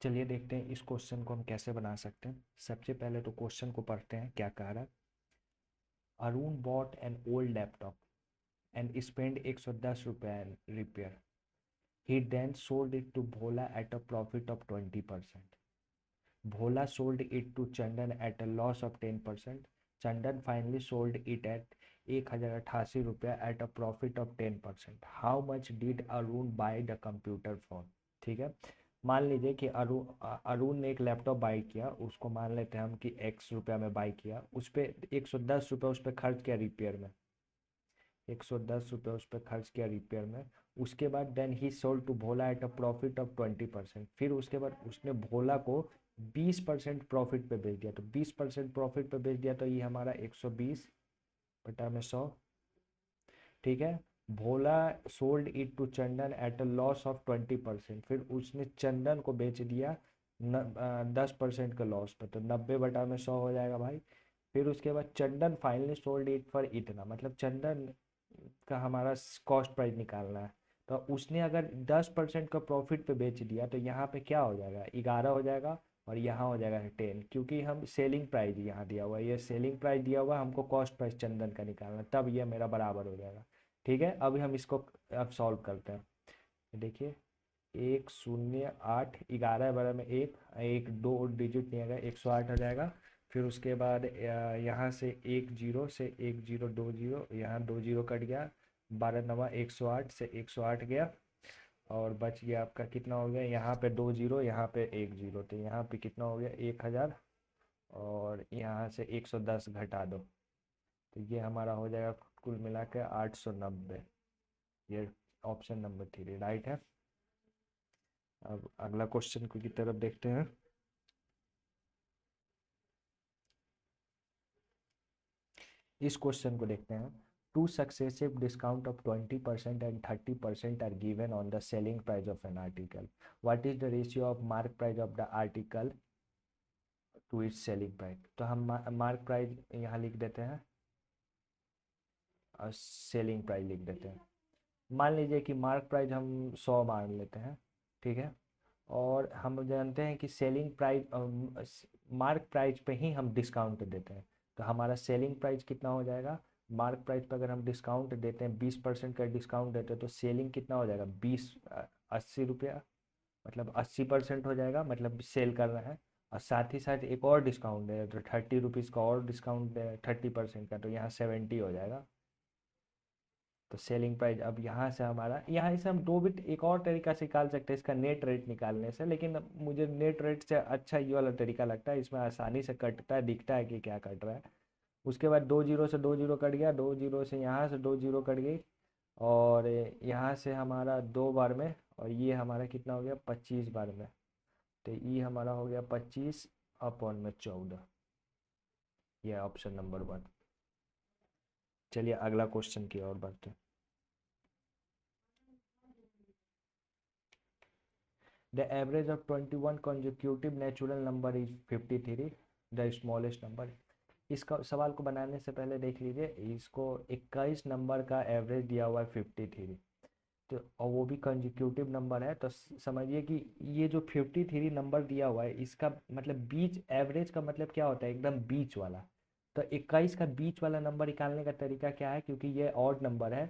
चलिए देखते हैं इस क्वेश्चन को हम कैसे बना सकते हैं। सबसे पहले तो क्वेश्चन को पढ़ते हैं क्या कह रहा है। Arun bought an old laptop and spend 110 रुपये repair. He then sold it to Bhola at a profit of 20%. Bhola sold it to Chandan at a loss of 10%. Chandan finally sold it at 1088 रुपया at a profit of 10%. How much did Arun buy the computer for? ठीक है, मान लीजिए कि अरुण ने एक laptop by किया, उसको मान लेते हैं हम कि x रुपया में बाई किया, उस पर 110 रुपये उस पर खर्च किया रिपेयर में, 110 रुपये उस पर खर्च किया रिपेयर में। उसके बाद then he sold to Bhola at a profit of 20%। फिर उसके बाद उसने भोला को 20% प्रॉफिट पे बेच दिया, तो 20% प्रॉफिट पे बेच दिया, तो ये हमारा 120 बटा में 100। ठीक है, Bhola sold it to Chandan at a loss of 20%। फिर उसने चंदन को बेच दिया 10% का लॉस पे, तो 90/100 हो जाएगा भाई। फिर उसके बाद चंदन फाइनली सोल्ड इट फॉर इतना, मतलब चंदन का हमारा कॉस्ट प्राइस निकालना है। तो उसने अगर 10% का प्रॉफिट पे बेच दिया, तो यहाँ पे क्या हो जाएगा, 11 हो जाएगा, और यहाँ हो जाएगा 10, क्योंकि हम सेलिंग प्राइस यहाँ दिया हुआ है, ये सेलिंग प्राइस दिया हुआ है, हमको कॉस्ट प्राइस चंदन का निकालना, तब ये मेरा बराबर हो जाएगा। ठीक है, अभी हम इसको अब सॉल्व करते हैं। देखिए 108, 11 बराबर में एक एक दो डिजिट नहीं आएगा, 108 हो जाएगा। फिर उसके बाद यहाँ से एक जीरो से एक जीरो, दो जीरो, यहाँ दो जीरो कट गया, 12×9 108 से 108 गया, और बच गया आपका कितना हो गया, यहाँ पे दो जीरो, यहाँ पे एक जीरो, तो यहाँ पे कितना हो गया 1000, और यहाँ से 110 घटा दो, तो ये हमारा हो जाएगा कुल मिला के 890। ये ऑप्शन नंबर 3 राइट है। अब अगला क्वेश्चन की तरफ देखते हैं। इस क्वेश्चन को देखते हैं। Two successive discount of 20% and 30% are given on the selling price of an article. What is the ratio of mark price of the article to its selling price? तो हम मार्क प्राइस यहाँ लिख देते हैं और सेलिंग प्राइस लिख देते हैं। मान लीजिए कि मार्क प्राइस हम 100 मान लेते हैं, ठीक है, और हम जानते हैं कि सेलिंग प्राइस मार्क प्राइस पे ही हम डिस्काउंट देते हैं, तो हमारा सेलिंग प्राइस कितना हो जाएगा, मार्क प्राइस पे अगर हम डिस्काउंट देते हैं 20% का डिस्काउंट देते हैं, तो सेलिंग कितना हो जाएगा 80 रुपया, मतलब 80% हो जाएगा, मतलब सेल कर रहे हैं। और साथ ही साथ एक और डिस्काउंट दे तो 30 रुपीज़ का और डिस्काउंट दे 30% का, तो यहाँ 70 हो जाएगा। तो सेलिंग प्राइस अब यहाँ से हमारा, यहाँ से हम दो बिट एक और तरीका से निकाल सकते हैं इसका नेट रेट निकालने से, लेकिन मुझे नेट रेट से अच्छा ये वाला तरीका लगता है, इसमें आसानी से कटता है, दिखता है कि क्या कट रहा है। उसके बाद दो जीरो से दो जीरो कट गया, दो जीरो से यहाँ से दो जीरो कट गई, और यहाँ से हमारा 2 बार में, और ये हमारा कितना हो गया 25 बार में, तो ये हमारा हो गया 25/14। ये ऑप्शन नंबर 1। चलिए अगला क्वेश्चन की ओर बढ़ते हैं। The average of 21 consecutive natural number is 53, the smallest number. इसका सवाल को बनाने से पहले देख लीजिए, इसको 21 नंबर का एवरेज दिया हुआ है 53, तो और वो भी कंजिक्यूटिव नंबर है, तो समझिए कि ये जो 53 नंबर दिया हुआ है, इसका मतलब बीच, एवरेज का मतलब क्या होता है, एकदम बीच वाला। तो 21 का बीच वाला नंबर निकालने का तरीका क्या है, क्योंकि ये ऑड नंबर है,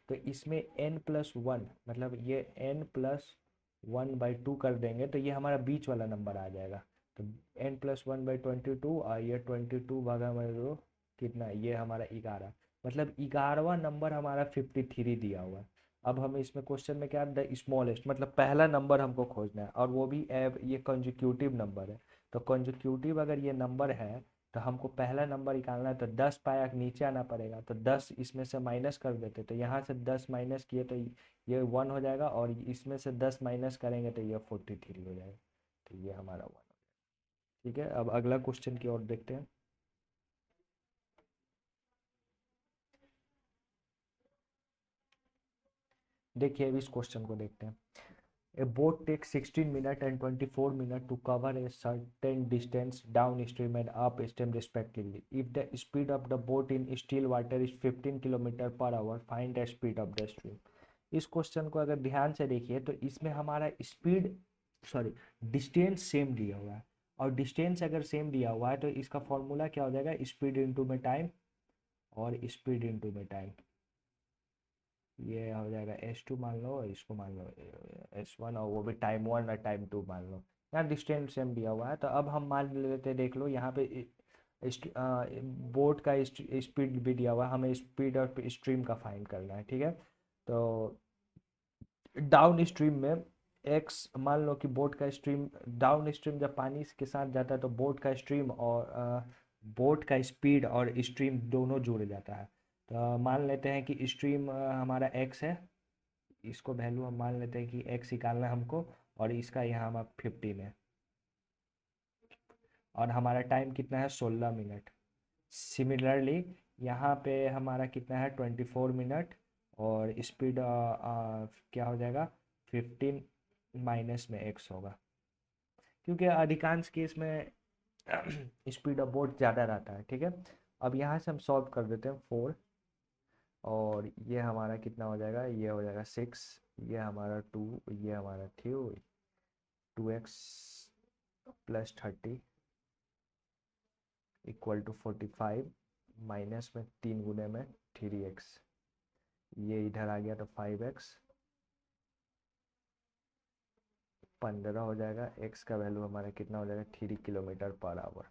तो इसमें n+1, मतलब ये n+1/2 कर देंगे, तो ये हमारा बीच वाला नंबर आ जाएगा। तो n+1/22, और ये 22/2 कितना, ये हमारा 11, मतलब 11वां नंबर हमारा 53 दिया हुआ है। अब हमें इसमें क्वेश्चन में क्या, द स्मॉलेस्ट, मतलब पहला नंबर हमको खोजना है, और वो भी ये कंजिक्यूटिव नंबर है। तो कंजिक्यूटिव अगर ये नंबर है, तो हमको पहला नंबर निकालना है, तो 10 पाया नीचे आना पड़ेगा, तो 10 इसमें से माइनस कर देते, तो यहाँ से 10 माइनस किए तो ये 1 हो जाएगा, और इसमें से 10 माइनस करेंगे तो ये 43 हो जाएगा, तो ये हमारा 1। ठीक है, अब अगला क्वेश्चन की ओर देखते हैं। देखिए अब इस क्वेश्चन को देखते हैं। A boat takes 16 minutes and 24 minutes to cover a certain distance downstream and upstream respectively. If the speed of the boat in still water is 15 km/h, find the speed of the stream. इस question को अगर ध्यान से देखिए, तो इसमें हमारा speed sorry, distance same दिया हुआ है, और डिस्टेंस अगर सेम दिया हुआ है तो इसका फॉर्मूला क्या हो जाएगा, स्पीड इनटू में टाइम, और स्पीड इनटू में टाइम, ये हो जाएगा S2 मान लो, और इसको मान लो S1, और वो भी टाइम 1 और टाइम 2 मान लो। यहाँ डिस्टेंस सेम दिया हुआ है, तो अब हम मान लेते हैं, देख लो यहाँ पे बोट का स्पीड भी दिया हुआ है, हमें स्पीड और स्ट्रीम का फाइंड करना है, ठीक है। तो डाउन स्ट्रीम में एक्स, मान लो कि बोट का स्ट्रीम, डाउन स्ट्रीम जब पानी के साथ जाता है तो बोट का स्ट्रीम और बोट का स्पीड और स्ट्रीम दोनों जुड़ जाता है। तो मान लेते हैं कि स्ट्रीम हमारा एक्स है, इसको वैल्यू हम मान लेते हैं कि एक्स निकालना है हमको, और इसका यहाँ हम 15 है, और हमारा टाइम कितना है, 16 मिनट। सिमिलरली यहाँ पे हमारा कितना है, 24 मिनट, और स्पीड क्या हो जाएगा, 15 माइनस में एक्स होगा, क्योंकि अधिकांश केस में स्पीड ऑफ बोट ज़्यादा रहता है, ठीक है। अब यहाँ से हम सॉल्व कर देते हैं 4, और ये हमारा कितना हो जाएगा, ये हो जाएगा 6, ये हमारा 2, ये हमारा 2x plus 30 equal to 45, minus में 3 गुने में 3x, ये इधर आ गया तो 5x, 15 हो जाएगा, x का वैल्यू हमारा कितना हो जाएगा, 3 किलोमीटर पर आवर।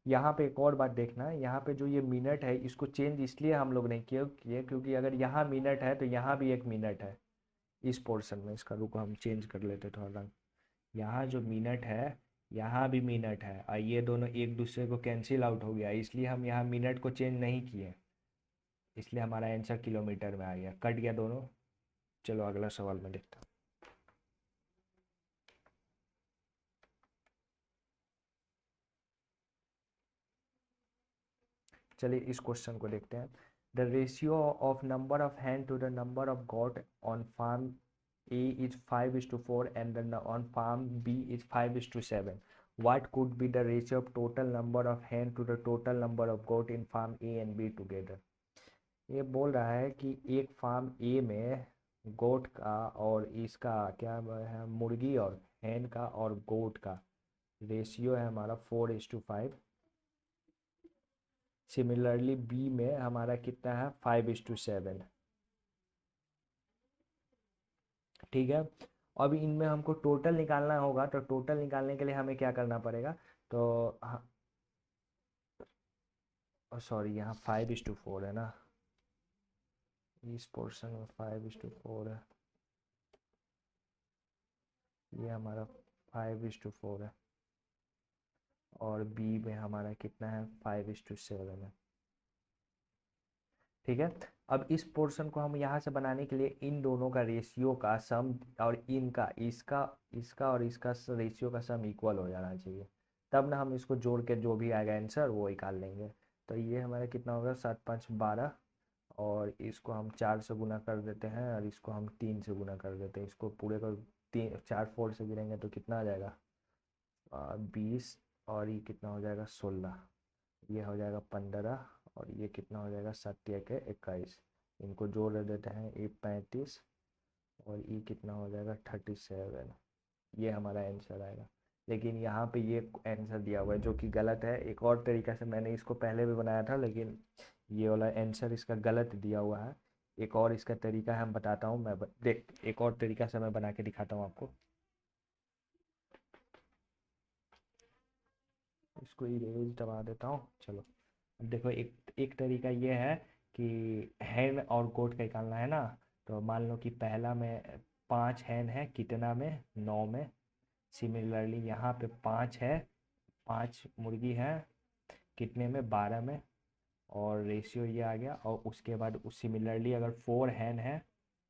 यहाँ पे एक और बात देखना है, यहाँ पे जो ये मिनट है इसको चेंज इसलिए हम लोग नहीं किए क्योंकि अगर यहाँ मिनट है तो यहाँ भी एक मिनट है इस पोर्शन में, इसका रुको हम चेंज कर लेते थोड़ा रंग। यहाँ जो मिनट है, यहाँ भी मिनट है, और ये दोनों एक दूसरे को कैंसिल आउट हो गया, इसलिए हम यहाँ मिनट को चेंज नहीं किए, इसलिए हमारा आंसर किलोमीटर में आ गया, कट गया दोनों। चलो अगला सवाल में देखते हैं। चलिए इस क्वेश्चन को देखते हैं। The ratio of number of hand to the number of goat on farm A is 5:4 and then on farm B is 5:7. What could be the ratio of total number of hen to the total number of goat in farm A and B together? ये बोल रहा है कि एक farm ए में गोट का और इसका क्या है, मुर्गी और हैन का और गोट का रेशियो है हमारा 4:5। सिमिलरली बी में हमारा कितना है, 5:7, ठीक है। अब इनमें हमको टोटल निकालना होगा, तो टोटल निकालने के लिए हमें क्या करना पड़ेगा, तो सॉरी यहाँ 5:4 है ना, इस पोर्शन में 5:4 है, ये हमारा 5:4 है, और बी में हमारा कितना है, 5:7 है, ठीक है। अब इस पोर्शन को हम यहाँ से बनाने के लिए इन दोनों का रेशियो का सम, और इनका इसका इसका और इसका रेशियो का सम इक्वल हो जाना चाहिए, तब ना हम इसको जोड़ के जो भी आएगा आंसर वो निकाल लेंगे। तो ये हमारा कितना होगा, 7×5 = 12, और इसको हम 4 से गुना कर देते हैं, और इसको हम 3 से गुना कर देते हैं, इसको पूरे को 4 4 से गिरेंगे तो कितना आ जाएगा, 20, और ये कितना हो जाएगा, 16, ये हो जाएगा 15, और ये कितना हो जाएगा, 7×1 = 21, इनको जोड़ देते हैं, ये 35, और ये कितना हो जाएगा, 37, ये हमारा आंसर आएगा। लेकिन यहाँ पे ये आंसर दिया हुआ है जो कि गलत है, एक और तरीका से मैंने इसको पहले भी बनाया था, लेकिन ये वाला आंसर इसका गलत दिया हुआ है। एक और इसका तरीका है, हम बताता हूँ, मैं देख एक और तरीका से मैं बना के दिखाता हूँ आपको। इसको इरेज दबा देता हूँ, चलो। अब देखो एक तरीका ये है कि हैन और गोट का निकालना है ना, तो मान लो कि पहला में 5 हैन है, कितना में, 9 में। सिमिलरली यहाँ पे 5 है, 5 मुर्गी है, कितने में, 12 में, और रेशियो ये आ गया। और उसके बाद सिमिलरली अगर 4 हैन है,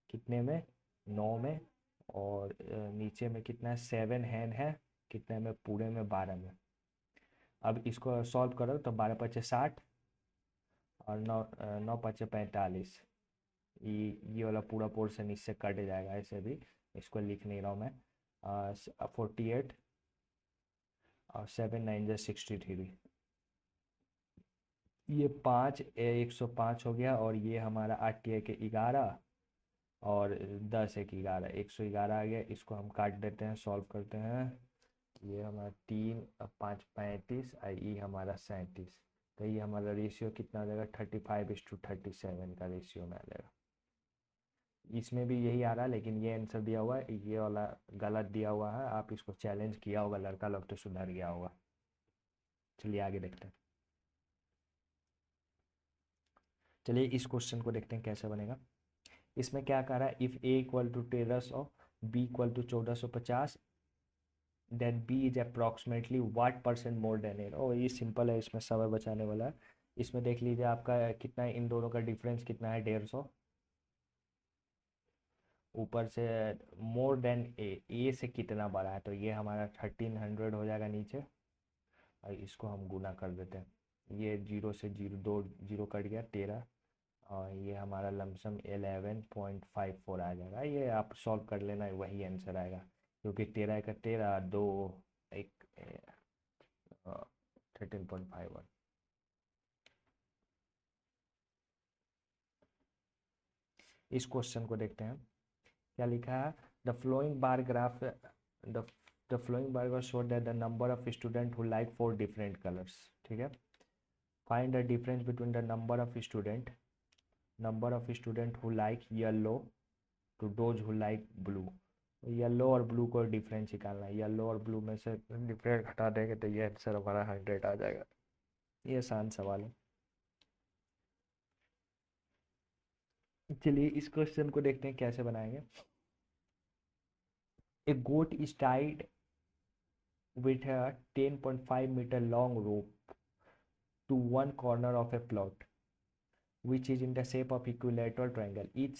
कितने में, 9 में, और नीचे में कितना है, 7 हैन है, कितने में, पूरे में 12 में। अब इसको सॉल्व करो तो 12×5 = 60, और 9×9 = 45, ये वाला पूरा पोर्शन इससे कट जाएगा, ऐसे भी इसको लिख नहीं रहा हूँ मैं। 48, और 7×9 = 63, ये 5 105 हो गया, और ये हमारा 8×11 और 10 एक 11, 111 आ गया। इसको हम काट देते हैं, सॉल्व करते हैं। ये हमारा 3 5 35 और ये हमारा 37। तो ये हमारा रेशियो कितना आ जाएगा, 35:37 का रेशियो में आ जाएगा। इसमें भी यही आ रहा है, लेकिन ये आंसर दिया हुआ है, ये वाला गलत दिया हुआ है। आप इसको चैलेंज किया होगा, लड़का लोग तो सुधर गया होगा। चलिए आगे देखते हैं। चलिए इस क्वेश्चन को देखते हैं कैसे बनेगा। इसमें क्या कह रहा है, if A equal to 1300, B equal to 1450, then B is approximately what percent more than A. ओ ये सिंपल है, इसमें समय बचाने वाला है। इसमें देख लीजिए आपका कितना है, इन दोनों का डिफरेंस कितना है, 150। ऊपर से मोर देन ए से कितना बड़ा है, तो ये हमारा 1300 हो जाएगा नीचे। और इसको हम गुना कर देते हैं, ये जीरो से जीरो, दो जीरो कट गया, 13। और ये हमारा लमसम 11.54 आ जाएगा। ये आप सॉल्व कर लेना, वही आंसर आएगा, क्योंकि 13 का 13, दो एक 13.51। इस क्वेश्चन को देखते हैं क्या लिखा है। The following bar graph the the following bar graph show that the number of student who like 4 different colours. ठीक है, find the difference between the number of student who like yellow to those who like blue. Yellow और blue को difference निकालना है। Yellow और blue में से difference हटा देंगे तो ये आंसर हमारा 100 आ जाएगा। ये आसान सवाल है। चलिए इस क्वेश्चन को देखते हैं कैसे बनाएंगे। ए गोट is tied with a 10.5 meter long rope to one corner of a plot which is in the shape of equilateral triangle, each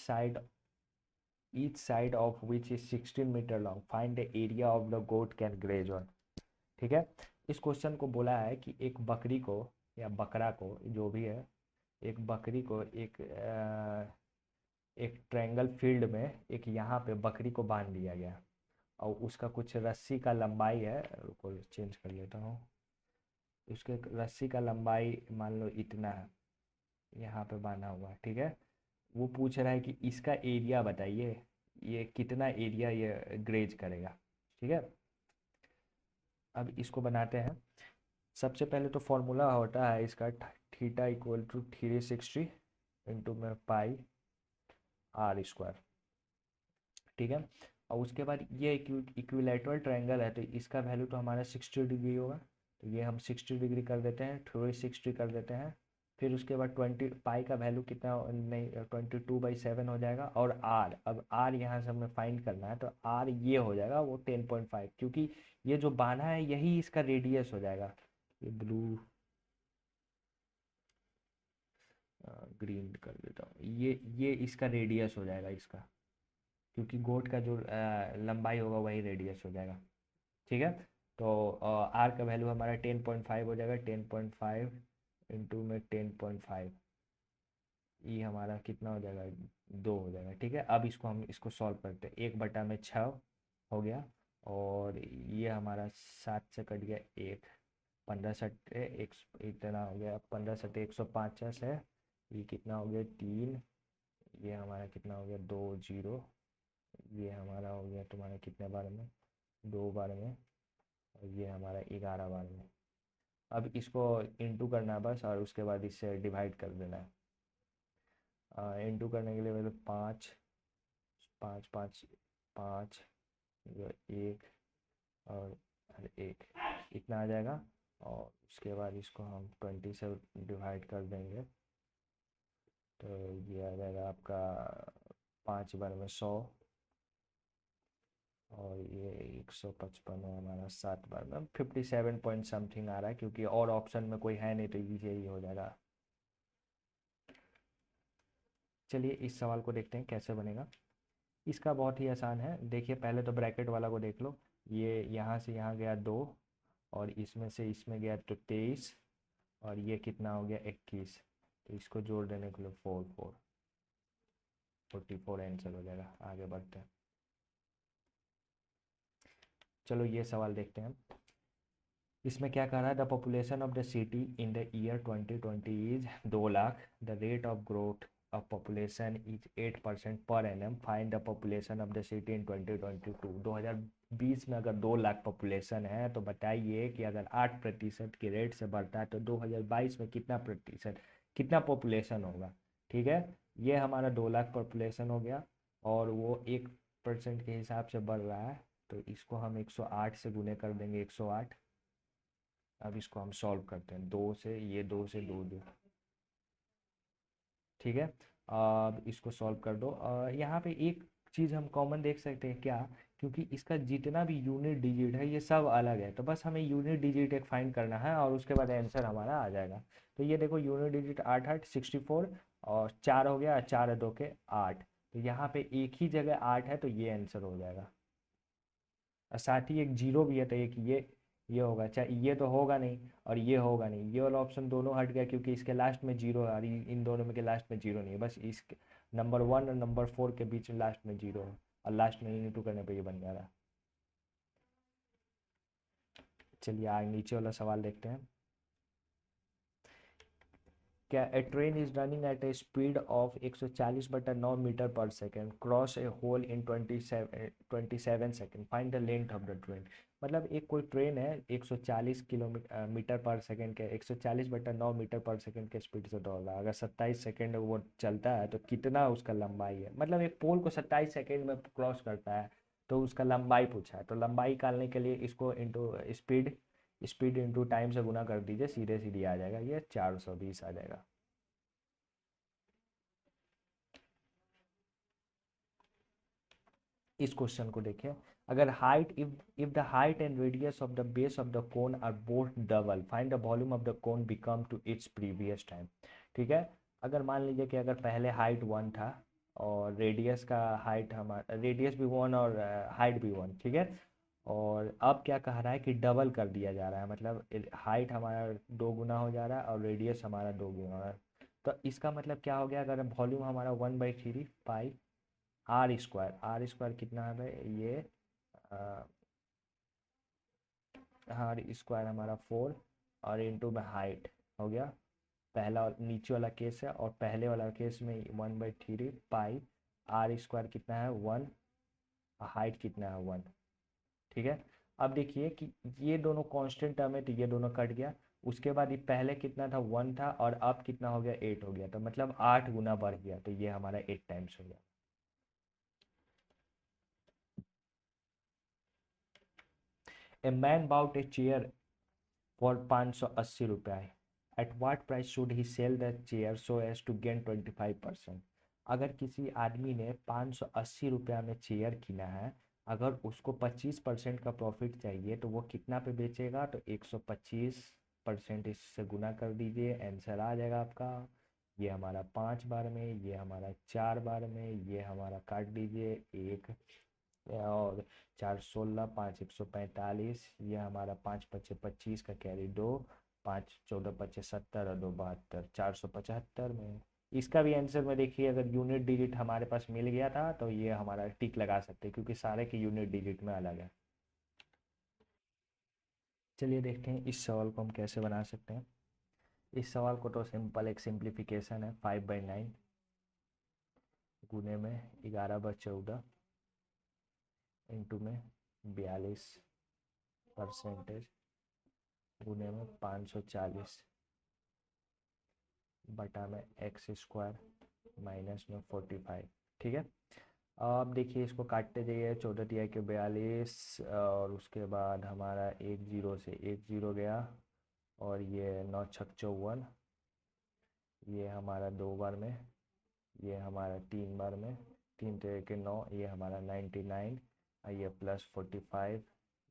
side of which is 16 meter long. Find the area of the goat can graze on. ठीक है, इस question को बोला है कि एक बकरी को या बकरा को, जो भी है, एक बकरी को एक ट्रायंगल फील्ड में एक यहाँ पे बकरी को बांध दिया गया, और उसका कुछ रस्सी का लंबाई है, रुको चेंज कर लेता हूँ। उसके रस्सी का लंबाई मान लो इतना है, यहाँ पे बांधा हुआ है। ठीक है, वो पूछ रहा है कि इसका एरिया बताइए, ये कितना एरिया ये ग्रेज करेगा। ठीक है, अब इसको बनाते हैं। सबसे पहले तो फॉर्मूला होता है इसका, थीटा इक्वल टू 360 इंटू में पाई आर स्क्वायर। ठीक है, और उसके बाद ये इक्विलेटरल ट्रायंगल है, तो इसका वैल्यू तो हमारा 60 डिग्री होगा, तो ये हम 60 डिग्री कर देते हैं, 360 कर देते हैं। फिर उसके बाद 20 पाई का वैल्यू कितना, नहीं 22/7 हो जाएगा। और आर, अब आर यहाँ से हमें फाइंड करना है, तो आर ये हो जाएगा वो 10.5, क्योंकि ये जो बांधा है यही इसका रेडियस हो जाएगा। ये ब्लू ग्रीन कर देता हूँ, ये इसका रेडियस हो जाएगा इसका, क्योंकि गोट का जो लंबाई होगा वही रेडियस हो जाएगा। ठीक है, तो आर का वैल्यू हमारा 10.5 हो जाएगा। 10.5 इंटू में 10.5, ये हमारा कितना हो जाएगा, 2 हो जाएगा। ठीक है, अब इसको हम इसको सॉल्व करते हैं। 1/6 हो गया, और ये हमारा 7 से कट गया 1, 15 सट्टे एक, इतना हो गया 15 सट्टे 150 है। ये कितना हो गया 3, ये हमारा कितना हो गया 2 0, ये हमारा हो गया तुम्हारा कितने बार में, 2 बार में, और ये हमारा 11 बार में। अब इसको इंटू करना है बस, और उसके बाद इससे डिवाइड कर देना है। इंटू करने के लिए मतलब 5 5 5 5, एक और 1, इतना आ जाएगा। और उसके बाद इसको हम 20 से डिवाइड कर देंगे, तो ये आ जाएगा आपका 5 बार में 100, और ये 155 है हमारा 7 बार में। 57 पॉइंट समथिंग आ रहा है, क्योंकि और ऑप्शन में कोई है नहीं, तो यही हो जाएगा। चलिए इस सवाल को देखते हैं कैसे बनेगा। इसका बहुत ही आसान है। देखिए पहले तो ब्रैकेट वाला को देख लो, ये यहाँ से यहाँ गया 2, और इसमें से इसमें गया तो 23, और ये कितना हो गया 21, तो इसको जोड़ देने के लिए 44 आंसर हो जाएगा। आगे बढ़ते हैं, चलो ये सवाल देखते हैं। इसमें क्या कह रहा है, the population of the city in the year 2020 is 2 lakh, the rate of growth of population is 8% per annum. Find the population of the city in 2022. 2020 में अगर 2 लाख पॉपुलेशन है तो बताइए कि अगर 8% के रेट से बढ़ता है तो 2022 में कितना प्रतिशत, कितना पॉपुलेशन होगा। ठीक है, ये हमारा 2 लाख पॉपुलेशन हो गया और वो 1% के हिसाब से बढ़ रहा है, तो इसको हम 108 से गुने कर देंगे, 108। अब इसको हम सॉल्व करते हैं, 2 से, ये 2 से 2 दो, ठीक है। अब इसको सॉल्व कर दो। यहाँ पे एक चीज़ हम कॉमन देख सकते हैं क्या, क्योंकि इसका जितना भी यूनिट डिजिट है ये सब अलग है, तो बस हमें यूनिट डिजिट एक फाइंड करना है और उसके बाद आंसर हमारा आ जाएगा। तो ये देखो यूनिट डिजिट 8 8 64 और 4 हो गया, 4 2 के 8, तो यहाँ पे एक ही जगह 8 है तो ये आंसर हो जाएगा। और साथ ही एक जीरो भी है तो एक ये होगा, चाहे ये तो होगा नहीं और ये होगा नहीं, ये वाला ऑप्शन दोनों हट गया क्योंकि इसके लास्ट में जीरो है और इन दोनों में के लास्ट में जीरो नहीं है, बस इस नंबर 1 और नंबर 4 के बीच में लास्ट में जीरो है और लास्ट में इंटू करने पे ये बन जा रहा है। चलिए आगे नीचे वाला सवाल देखते हैं। क्या a train is running at a speed of 140/9 metre per second cross a hole in 27 second, find the length of the train. मतलब एक कोई ट्रेन है 140 किलोमीटर मीटर पर सेकेंड के 140/9 मीटर पर सेकेंड के स्पीड से दौड़ रहा है, अगर 27 सेकेंड वो चलता है तो कितना उसका लंबाई है। मतलब एक पोल को 27 सेकेंड में क्रॉस करता है तो उसका लंबाई पूछा है, तो लंबाई निकालने के लिए इसको इंटू स्पीड इंटू टाइम से गुना कर दीजिए, सीधे सीधे आ जाएगा, ये 420 आ जाएगा। इस क्वेश्चन को देखिए, अगर height if the height and radius of the base of the cone are both double, find the volume of the cone become to its previous time. ठीक है, अगर मान लीजिए कि अगर पहले हाइट 1 था और रेडियस का हाइट हमारा रेडियस भी 1 और हाइट भी 1, ठीक है, और अब क्या कह रहा है कि डबल कर दिया जा रहा है, मतलब हाइट हमारा 2 गुना हो जा रहा है और रेडियस हमारा 2 गुना हो रहा है। तो इसका मतलब क्या हो गया, अगर वॉल्यूम हमारा 1/3 पाई आर स्क्वायर कितना है भाई, ये आर स्क्वायर हमारा 4 और इंटू में हाइट हो गया, पहला नीचे वाला केस है और पहले वाला केस में 1/3 पाई आर स्क्वायर कितना है 1, हाइट कितना है 1। ठीक है, अब देखिए कि ये दोनों कांस्टेंट टर्म है तो ये दोनों कट गया, उसके बाद ये पहले कितना था 1 था और अब कितना हो गया 8 हो गया, तो मतलब 8 गुना बढ़ गया, तो ये हमारा 8 टाइम्स हो गया। A man bought a chair for 580 रुपये, at what price should he sell the chair so as to gain 25%। अगर किसी आदमी ने 580 रुपया में चेयर किना है, अगर उसको 25% का प्रॉफिट चाहिए तो वो कितना पे बेचेगा, तो 125% इससे गुना कर दीजिए, आंसर आ जाएगा आपका। ये हमारा 5 बार में, ये हमारा 4 बार में, ये हमारा काट दीजिए 1 और 4 16 5 145, ये हमारा 5 पच्चे 25 का कैरी 2, 5 14 पच्चे 70 और 2 72, 475 में। इसका भी आंसर में देखिए, अगर यूनिट डिजिट हमारे पास मिल गया था तो ये हमारा टिक लगा सकते हैं क्योंकि सारे के यूनिट डिजिट में अलग है। चलिए देखते हैं इस सवाल को हम कैसे बना सकते हैं। इस सवाल को तो सिंपल एक सिंप्लीफिकेशन है, 5/9 गुने में 11/14 इंटू में 42% गुने में 540 बटा में एक्स स्क्वायर माइनस में 45। ठीक है, अब देखिए इसको काटते जाइए, 14 दिया के 42 और उसके बाद हमारा 1 0 से 1 0 गया और ये 9 6 54, ये हमारा 2 बार में, ये हमारा 3 बार में, 3 3 के 9, ये हमारा 99 और ये प्लस 45,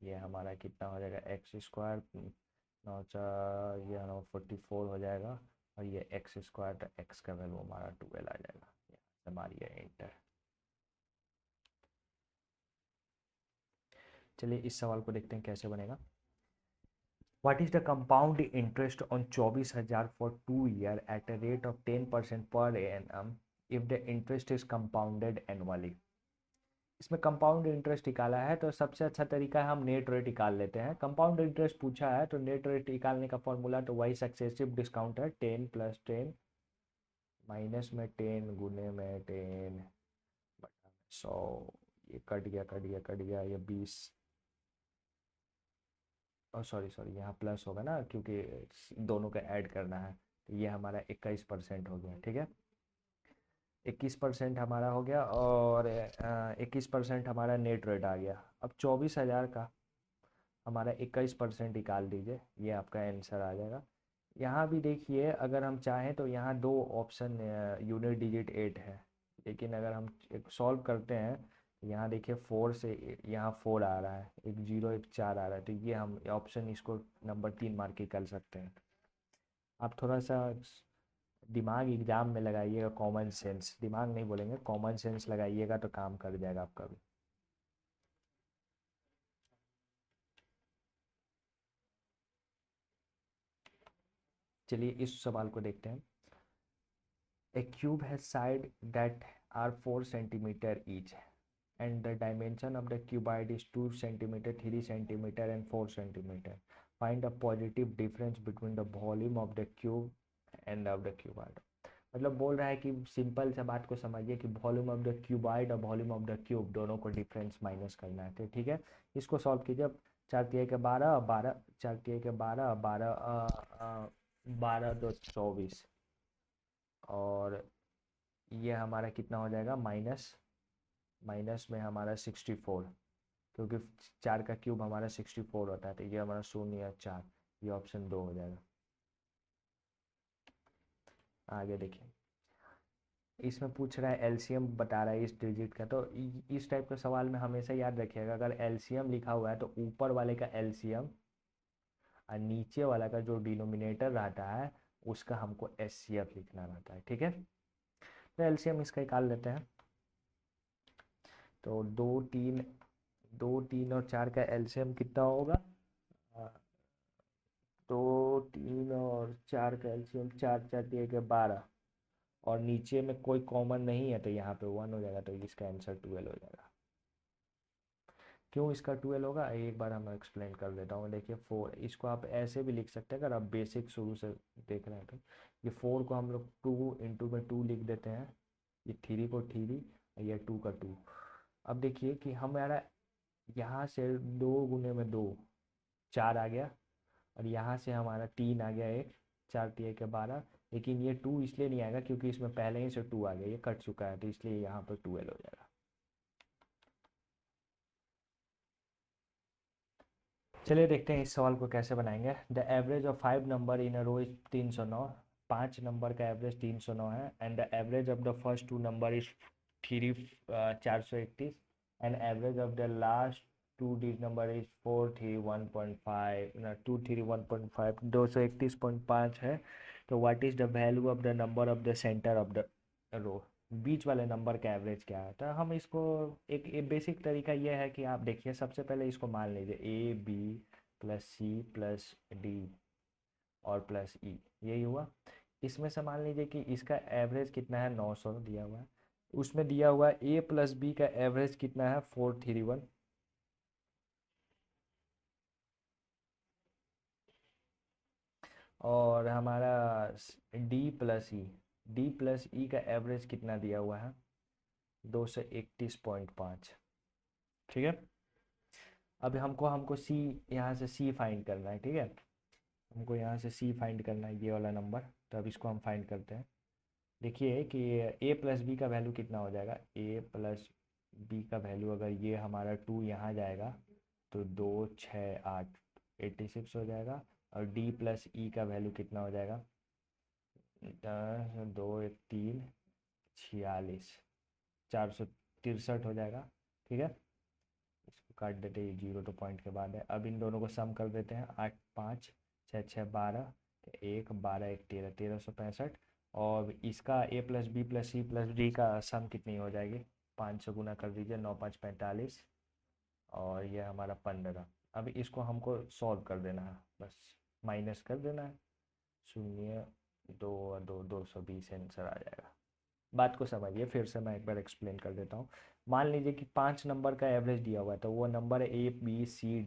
ये हमारा कितना हो जाएगा एक्स स्क्वायर 9 4, ये हमारा 44 हो जाएगा और ये एक्स स्क्वायर, तो एक्स का वैल्यू हमारा 12 आ जाएगा, हमारी इंटर। चलिए इस सवाल को देखते हैं कैसे बनेगा। What is the compound interest on 24,000 for 2 year at a rate of 10% per annum if the interest is compounded annually. इसमें कंपाउंड इंटरेस्ट निकाला है तो सबसे अच्छा तरीका है हम नेट रेट निकाल लेते हैं। कंपाउंड इंटरेस्ट पूछा है तो नेट रेट निकालने का फॉर्मूला तो वही सक्सेसिव डिस्काउंट है, 10 + 10 माइनस में 10 गुने में 10 बटा 100, ये कट गया ये 20, और सॉरी सॉरी यहाँ प्लस होगा ना क्योंकि दोनों का ऐड करना है, तो ये हमारा 21% हो गया। ठीक है, 21% हमारा हो गया, और 21% हमारा नेट रेट आ गया। अब 24,000 का हमारा 21% निकाल दीजिए, ये आपका आंसर आ जाएगा। यहाँ भी देखिए, अगर हम चाहें तो यहाँ दो ऑप्शन यूनिट डिजिट 8 है, लेकिन अगर हम एक सॉल्व करते हैं तो यहाँ देखिए 4 से यहाँ 4 आ रहा है, एक 0 एक 4 आ रहा है, तो ये हम ऑप्शन इसको नंबर 3 मार्क के कर सकते हैं। आप थोड़ा सा दिमाग एग्जाम में लगाइएगा, कॉमन सेंस, दिमाग नहीं बोलेंगे, कॉमन सेंस लगाइएगा तो काम कर जाएगा आपका भी। चलिए इस सवाल को देखते हैं। A cube has side that are 4 centimeter each, and the dimension of the cuboid is 2 centimeter, 3 centimeter, and 4 centimeter. Find a positive difference between the volume of the cube and of the cuboid. मतलब बोल रहा है कि simple सा बात को समझिए कि वॉल्यूम ऑफ द क्यूबॉइड और वॉल्यूम ऑफ द क्यूब दोनों को डिफरेंस माइनस करना है। तो ठीक है, इसको सॉल्व कीजिए। अब 4 तिया के 12, 12 4 तिया के 12, 12 12 2 24, और ये हमारा कितना हो जाएगा, माइनस माइनस में हमारा 64, क्योंकि 4 का क्यूब हमारा 64 होता है, तो ये हमारा 0 या 4, ये ऑप्शन 2 हो जाएगा। आगे देखिए, इसमें पूछ रहा है एलसीएम बता रहा है इस डिजिट का। तो इस टाइप का सवाल में हमेशा याद रखिएगा, अगर एलसीएम लिखा हुआ है तो ऊपर वाले का एलसीएम और नीचे वाला का जो डिनोमिनेटर रहता है उसका हमको एचसीएफ लिखना रहता है। ठीक है, तो एलसीएम इसका निकाल लेते हैं। तो 2 3 और 4 का एलसीएम कितना होगा, 2 3 और 4 का एलसीएम, 4 4 दिए के 12, और नीचे में कोई कॉमन नहीं है तो यहाँ पे 1 हो जाएगा, तो इसका आंसर 12 हो जाएगा। क्यों इसका 12 होगा, एक बार हम एक्सप्लेन कर देता हूँ। देखिए 4, इसको आप ऐसे भी लिख सकते हैं अगर आप बेसिक शुरू से देख रहे हैं तो। ये 4 को हम लोग 2 इंटू में 2 लिख देते हैं, ये 3 को 3, और ये 2 का 2। अब देखिए कि हमारा यहाँ से 2 गुने में 2 4 आ गया, और यहाँ से हमारा 3 आ गया, एक 4 3 के 12, लेकिन ये 2 इसलिए नहीं आएगा क्योंकि इसमें पहले ही से 2 आ गया, ये कट चुका है, तो इसलिए यहाँ पर 12 हो जाएगा। चलिए देखते हैं इस सवाल को कैसे बनाएंगे। The average of 5 number in a row is 309, 5 number का एवरेज 309 है, and the average of the first 2 number is 431, and average of the last 2 digit number is 431.5, 231.5, 231.5 है। तो what is the value of the number of the centre of the row, बीच वाले नंबर का average क्या है। तो हम इसको एक बेसिक तरीका ये है कि आप देखिए, सबसे पहले इसको मान लीजिए A B plus C plus D और प्लस ई, यही हुआ। इसमें से मान लीजिए कि इसका एवरेज कितना है, 900 दिया हुआ है। उसमें दिया हुआ है ए प्लस बी का एवरेज कितना है, 431, और हमारा डी प्लस ई का एवरेज कितना दिया हुआ है, 231.5। ठीक है, अब हमको हमको सी, यहाँ से सी फाइंड करना है। ठीक है, हमको यहाँ से सी फाइंड करना है, ये वाला नंबर। तो अब इसको हम फाइंड करते हैं। देखिए कि ए प्लस बी का वैल्यू कितना हो जाएगा, ए प्लस बी का वैल्यू अगर ये हमारा 2 यहाँ जाएगा तो 2 6 8 86 हो जाएगा, और डी प्लस ई का वैल्यू कितना हो जाएगा, 10 2 1 3 46, 463 हो जाएगा। ठीक है, इसको काट देते हैं, जीरो तो पॉइंट के बाद है। अब इन दोनों को सम कर देते हैं, 8 5 6 6 12, एक 12 1 13, 1365, और इसका A plus B plus C plus D का सम कितनी हो जाएगी, 5 से गुना कर दीजिए, 9 5 45, और ये हमारा 15। अब इसको हमको सॉल्व कर देना है, बस माइनस कर देना है, 0 2 2 220 आंसर आ जाएगा। बात को समझिए, फिर से मैं एक बार एक्सप्लेन कर देता हूँ। मान लीजिए कि 5 नंबर का एवरेज दिया हुआ है, तो वो नंबर है A B C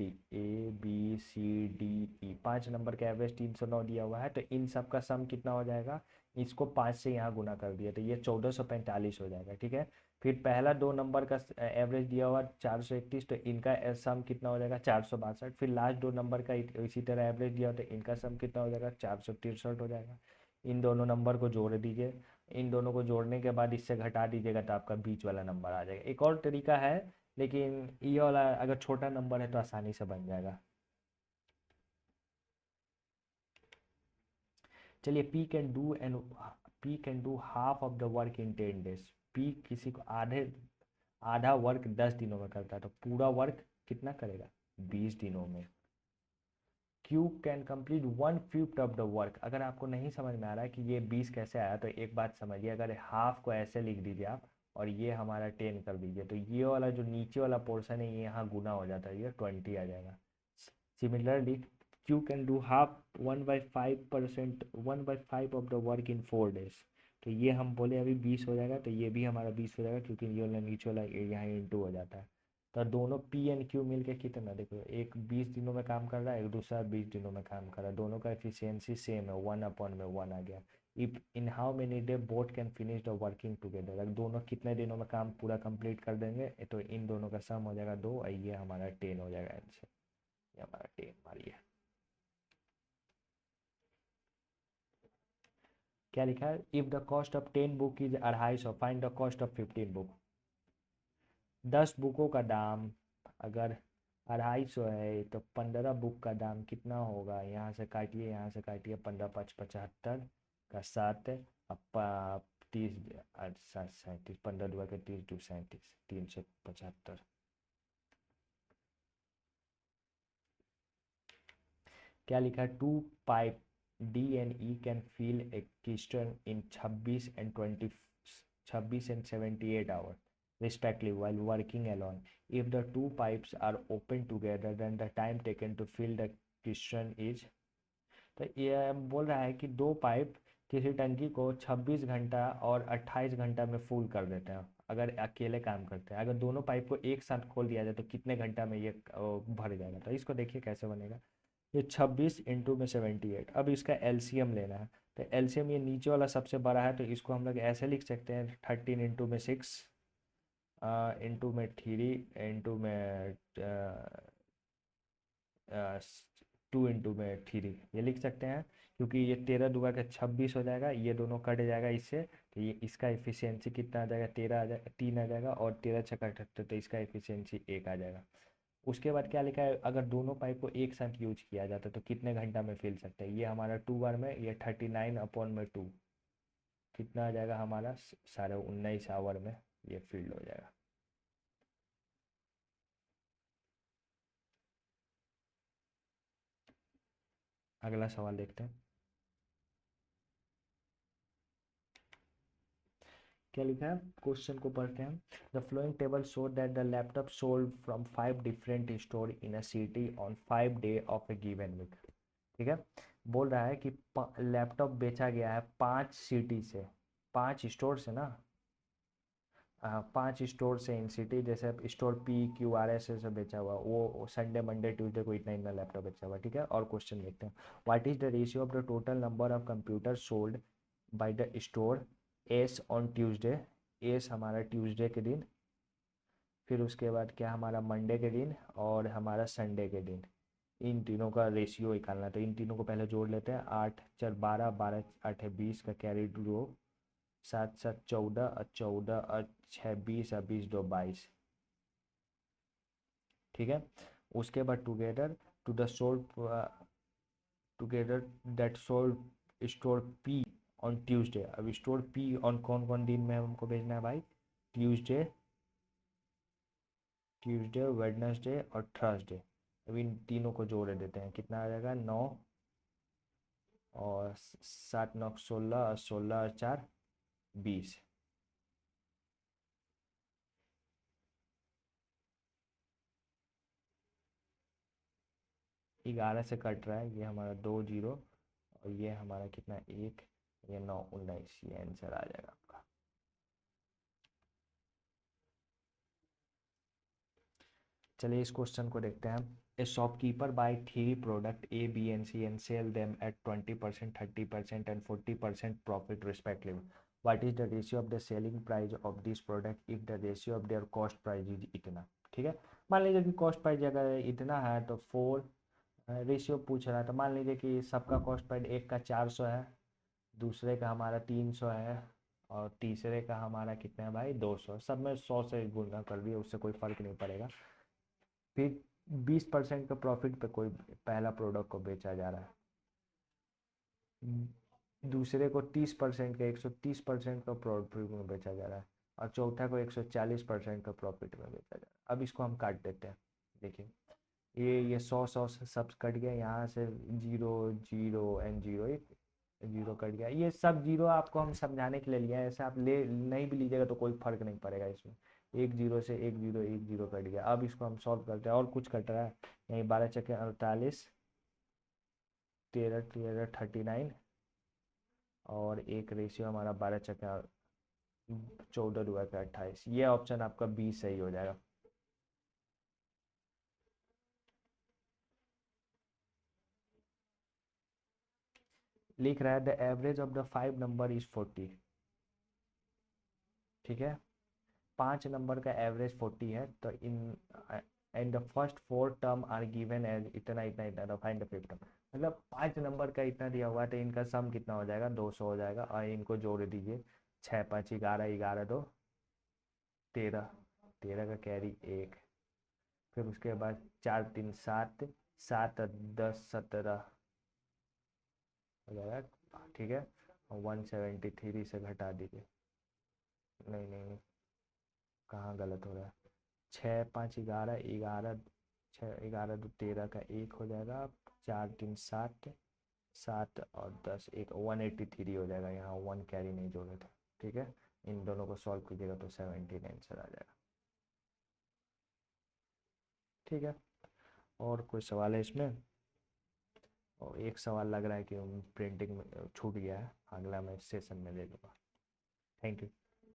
D 5 number का एवरेज 309 दिया हुआ है, तो इन सब का सम कितना हो जाएगा, इसको 5 से यहाँ गुना कर दिया तो ये 1445 हो जाएगा। ठीक है, फिर पहला 2 नंबर का एवरेज दिया हुआ 431, तो इनका सम कितना हो जाएगा 462। फिर लास्ट 2 नंबर का इसी तरह एवरेज दिया हो तो इनका सम कितना हो जाएगा 463 हो जाएगा। इन दोनों नंबर को जोड़ दीजिए, इन दोनों को जोड़ने के बाद इससे घटा दीजिएगा तो आपका बीच वाला नंबर आ जाएगा। एक और तरीका है, लेकिन ये वाला अगर छोटा नंबर है तो आसानी से बन जाएगा। चलिए, P can do half of the work in 10 days. P किसी को आधा वर्क 10 दिनों में करता है, तो पूरा वर्क कितना करेगा 20 दिनों में। Q can complete 1/5 of the work. अगर आपको नहीं समझ में आ रहा है कि ये 20 कैसे आया, तो एक बात समझिए, अगर हाफ को ऐसे लिख दीजिए आप और ये हमारा 10 कर दीजिए, तो ये वाला जो नीचे वाला पोर्शन है ये यहाँ गुना हो जाता है, ये 20 आ जाएगा। Similarly Q can do half 1/5 of the work in 4 days. तो ये हम बोले अभी 20 हो जाएगा, तो ये भी हमारा 20 हो जाएगा, क्योंकि ये वाला नीचे वाला यहाँ इंटू हो जाता है। तो दोनों पी एंड क्यू मिलके कितना, देखो, एक 20 दिनों में काम कर रहा है, एक दूसरा 20 दिनों में काम कर रहा है, दोनों का एफिशिएंसी सेम है, 1/1 आ गया। If in how many day both can finish the working together. अगर दोनों कितने दिनों में काम पूरा कंप्लीट कर देंगे, तो इन दोनों का सम हो जाएगा 2 और ये हमारा 10 हो जाएगा आंसर। ये हमारा 10 मारिए। क्या लिखा है, if the cost of 10 book is 250, find the cost of 15 book. 10 बुकों का दाम अगर 250 है, तो 15 बुक का दाम कितना होगा, यहाँ से काटिए, यहाँ से काटिए, 15×5 = 75 का 7, अब 30 8 7 37, 15×2 = 30, 2 37, 375। क्या लिखा है, 2 pipe D and E can feel a crystal in 26 and 78 hours respectively while working alone. If the two pipes are open together, then the time taken to fill the piston is। तो ये बोल रहा है कि 2 pipe किसी टंकी को 26 घंटा और 28 घंटा में फुल कर देते हैं अगर अकेले काम करते हैं। अगर दोनों पाइप को एक साथ खोल दिया जाए तो कितने घंटा में ये भर जाएगा। तो इसको देखिए कैसे बनेगा, ये 26 × 78। अब इसका एलसीएम लेना है, तो एलसीएम ये नीचे वाला सबसे बड़ा है, तो इसको हम लोग ऐसे लिख सकते हैं, 13 × 6 इंटू में 3 इंटू में 2 × 3 ये लिख सकते हैं, क्योंकि ये 13×2 = 26 हो जाएगा, ये दोनों कट जाएगा इससे, तो ये इसका एफिशिएंसी कितना आ जाएगा, 13 आ जाएगा, 3 आ जाएगा, और 13×6 = 78, तो इसका एफिशिएंसी 1 आ जाएगा। उसके बाद क्या लिखा है, अगर दोनों पाइप को एक साथ यूज किया जाता है तो कितने घंटा में फिल सकते हैं। ये हमारा 2 बार में, ये 39/2 कितना आ जाएगा हमारा 19.5 आवर में ये फिल्ड हो जाएगा। अगला सवाल देखते हैं, क्या लिखा है, क्वेश्चन को पढ़ते हैं। The following table show that the laptop sold from 5 different store in a city on 5 day of a given week. ठीक है, बोल रहा है कि लैपटॉप बेचा गया है 5 सिटी से, 5 स्टोर से ना, 5 स्टोर से इन सिटी, जैसे स्टोर PQRS से बेचा हुआ, वो संडे मंडे ट्यूसडे को इतना इतना लैपटॉप बेचा हुआ। ठीक है, और क्वेश्चन देखते हैं, what is the ratio of the total number of computer sold by the store S on Tuesday. S हमारा ट्यूसडे के दिन, फिर उसके बाद क्या हमारा मंडे के दिन और हमारा संडे के दिन, इन तीनों का रेशियो निकालना है। तो इन तीनों को पहले जोड़ लेते हैं, 8×4 = 12, 12×8 = 20 का कैरी 2, 7×7 = 14 और 14 और 6 = 20 और 20×2 = 22। ठीक है, उसके बाद together to the sold together that sold store P on Tuesday. अब स्टोर P ऑन कौन कौन दिन में हमको भेजना है भाई, ट्यूसडे, वेडनेसडे और थर्सडे। अब इन तीनों को जोड़ देते हैं, कितना आ जाएगा 9 और 7×9 = 16 और 16 और 4 = 20। 11 से कट रहा है, ये हमारा 2 0 और ये हमारा कितना 1, ये 9 19, ये आंसर आ जाएगा आपका। चलिए इस क्वेश्चन को देखते हैं हम। A shopkeeper buy 3 product A B and C and sell them at 20%, 30% and 40% profit respectively. What is the ratio of the selling price of this product if the ratio of their cost price is इतना। ठीक है, मान लीजिए कि cost price अगर इतना है तो 4 रेशियो पूछ रहा है, तो मान लीजिए कि सबका कॉस्ट प्राइस एक का 400 है, दूसरे का हमारा 300 है, और तीसरे का हमारा कितना है भाई 200। सब में 100 से गुणा कर दिए, उससे कोई फ़र्क नहीं पड़ेगा। फिर 20% का प्रॉफिट पे कोई पहला प्रोडक्ट को बेचा जा रहा है, दूसरे को 30% का 130% का प्रॉफिट में बेचा जा रहा है, और चौथा को 140% का प्रॉफिट में बेचा जा रहा है। अब इसको हम काट देते हैं। देखिए ये 100 से सब कट गया, यहाँ से 0 0 एंड 0 एक 0 कट गया। ये सब 0 आपको हम समझाने के लिए लिया है, ऐसे आप ले नहीं भी लीजिएगा तो कोई फर्क नहीं पड़ेगा इसमें। एक 0 से एक 0 एक 0 कट गया। अब इसको हम सॉल्व करते हैं, और कुछ कट रहा है यहीं 12 चक्के 48, 13 13 39, और एक रेशियो हमारा 12 चक्के 14 दुआ का 28। ये ऑप्शन आपका बी सही हो जाएगा। लिख रहा है the average of the 5 number is 40। ठीक है, 5 नंबर का एवरेज 40 है, तो इन and the first 4 term are given as इतना इतना इतना, फाइंड द फिफ्थ टर्म। मतलब 5 नंबर का इतना दिया हुआ है, तो इनका सम कितना हो जाएगा 200 हो जाएगा, और इनको जोड़ दीजिए। 6 5 11 11 2 13, 13 का कैरी 1, फिर उसके बाद 4 3 7, 7 10 17 हो जाएगा। ठीक है, 173 से घटा दीजिए। नहीं नहीं नहीं, कहाँ गलत हो रहा है। 6 5 11 11, 6 11 2 13 का 1 हो जाएगा, 4 3 7, 7 और 10 एक 183 हो जाएगा। यहाँ 1 कैरी नहीं जोड़े थे। ठीक है, इन दोनों को सॉल्व कीजिएगा तो 17 आंसर आ जाएगा। ठीक है, और कोई सवाल है इसमें? और एक सवाल लग रहा है कि प्रिंटिंग में छूट गया है, अगला मैं सेशन में दे दूँगा। Thank you.